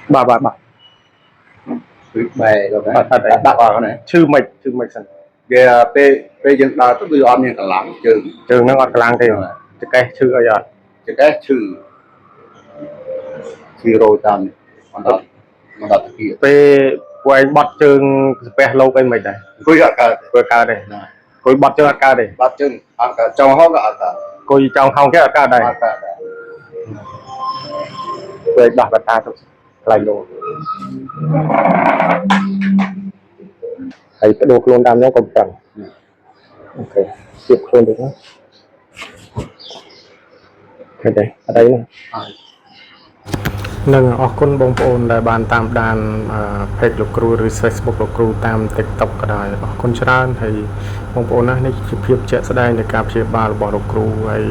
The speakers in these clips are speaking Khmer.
bà bè rồi đấy đặt vào này chư mịch sẵn về pe dân ta tức là như cả láng trường nó ngọt lang thì cái chư ở giờ cái trừ rồi tạm mà đặt kia pe quay bọt trường pe lâu cái mịch này cuối ca đây cuối bọt trường ca đây bắt chân trong hốc cả cuối trong không cái ca đây quay đọc cả ta thôi lại luôn thầy cái đồ luôn đam nó còn cần ok chụp luôn được đó cái đây ở đây nè នឹងអរគុណបងប្អូនដែលបានតាមដាន page លោកគ្រូឬ Facebook លោកគ្រូតាម TikTok ក៏ដោយអរគុណច្រើនហើយបងប្អូនណានេះជាភាពជាក់ស្ដែងនៃការព្យាបាលរបស់លោកគ្រូហើយ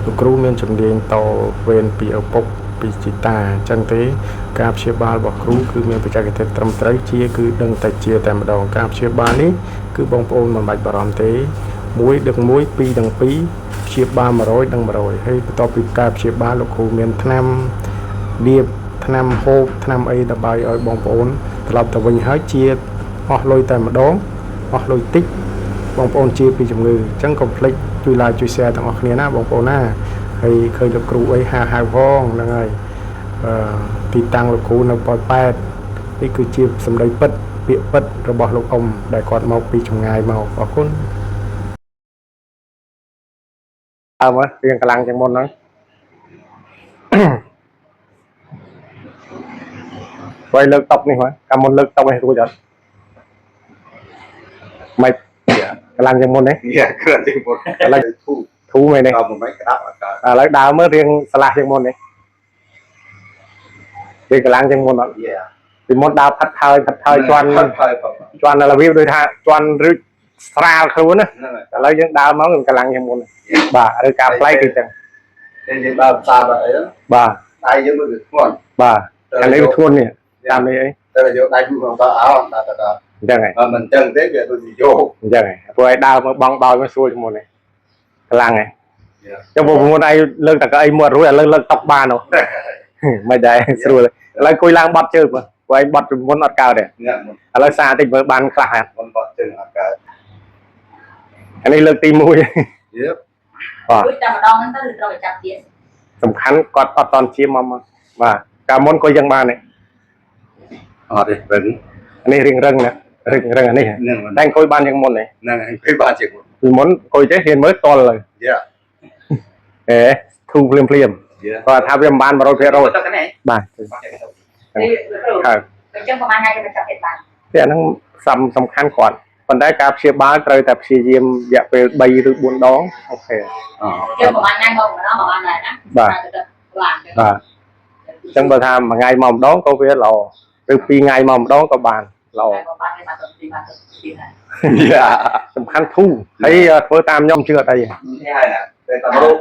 លោកគ្រូមានជំនាញតវេនពីឪពុកពីជីតាអញ្ចឹងទេការព្យាបាលរបស់គ្រូគឺមានបច្ចេកទេសត្រឹមត្រូវជាគឺដឹងតែជាតែម្ដងការព្យាបាលនេះគឺបងប្អូនមិនបាច់បារម្ភទេ1ដឹង1 2ដឹង2ព្យាបាល100ដឹង100ហើយបន្ទាប់ពីការព្យាបាលលោកគ្រូមានថ្នាំដៀបថ្នាំហូបថ្នាំអីដើម្បីឲ្យបងប្អូនត្រឡប់ទៅវិញហើយជាអស់លុយតែម្ដងអស់លុយតិចបងប្អូនជាពីជំងឺអញ្ចឹងកុំភ្លេចជួយ like ជួយ share ទាំងអស់គ្នាណាបងប្អូនណាហើយឃើញលោកគ្រូអីហៅផងហ្នឹងហើយទីតាំងលោកគ្រូនៅប៉ោយប៉ែតនេះគឺជាសម្ដីពិតពាក្យពិតរបស់លោកអ៊ំដែលគាត់មកពីចម្ងាយមកអរគុណអើមើលរៀងកម្លាំងជាងមុនហ្នឹងquayលើកតុកនេះមកកាលមុនលើកតុកឲ្យរួចអត់មិនកម្លាំងជាងមុនទេគ្រាន់ជាងមុនឥឡូវធូរមែនទេមិនក្តាប់ឥឡូវដើរមើលរៀងស្លាស់ជាងមុនទេវាកម្លាំងជាងមុនអត់ពីមុនដើរផាត់ថើយជន់របៀបដូចថាជន់ឬស្រាលខ្លួនណាឥឡូវយើងដើរមកកម្លាំងជាងមុនបាទឬការផ្លែកគឺចឹងយើងដើរផ្សារអីបាទដៃយើងមើលវាធ្ងន់បាទឥឡូវធ្ងន់នេះតាមនេះអីតែយកដៃគូក្នុងតើអោតែអញ្ចឹងហើយមិនអញ្ចឹងទេវាដូចយកអញ្ចឹងហើយព្រោះឲ្យដើរមើលបងបោយមកស្រួលជាងមុននេះកម្លាំងហើយចុះមុនឯងលើកតែកៅអីមួយរួចឥឡូវលើកតុកបានហ៎មិនដែរស្រួលឥឡូវគួយឡើងបត់ជើងមើលព្រោះឯងបត់ពីមុនអត់កើតទេឥឡូវសារតិចមើលបានខ្លះហ្នឹងមុនបត់ជើងអត់កើតអានេះលើកទី1យេបាទតែម្ដងហ្នឹងទៅត្រូវចាប់ទៀតសំខាន់គាត់អត់តន់ជាមកបាទកាលមុនក៏យ៉ាងបានដែរអត់ទេរឹងនេះរៀងរឹងណារឹងអានេះតែអង្គុយបានយ៉ាងមុនហ្នឹងអង្គុយបានជាងមុនពីមុនអង្គុយទេហ៊ានមើលតល់ហើយធូរភ្លាមគាត់ថាវាមិនបាន100%បាទហើយអញ្ចឹងប្រហែលថ្ងៃទៅចាប់ទៀតបានតែអាហ្នឹងសំខាន់គាត់ប៉ុន្តែការព្យាបាលត្រូវតែព្យាយាមរយៈពេល3ឬ4ដងអូខេអញ្ចឹងប្រហែលថ្ងៃមកម្ដងបានដែរណាបាទអញ្ចឹងបើថាមួយថ្ងៃមកម្ដងក៏វាល្អឬ2ថ្ងៃមកម្ដងក៏បានល្អសំខាន់ធូរហើយធ្វើតាមខ្ញុំជឿអត់អីនេះហើយណាតែតាមរោគ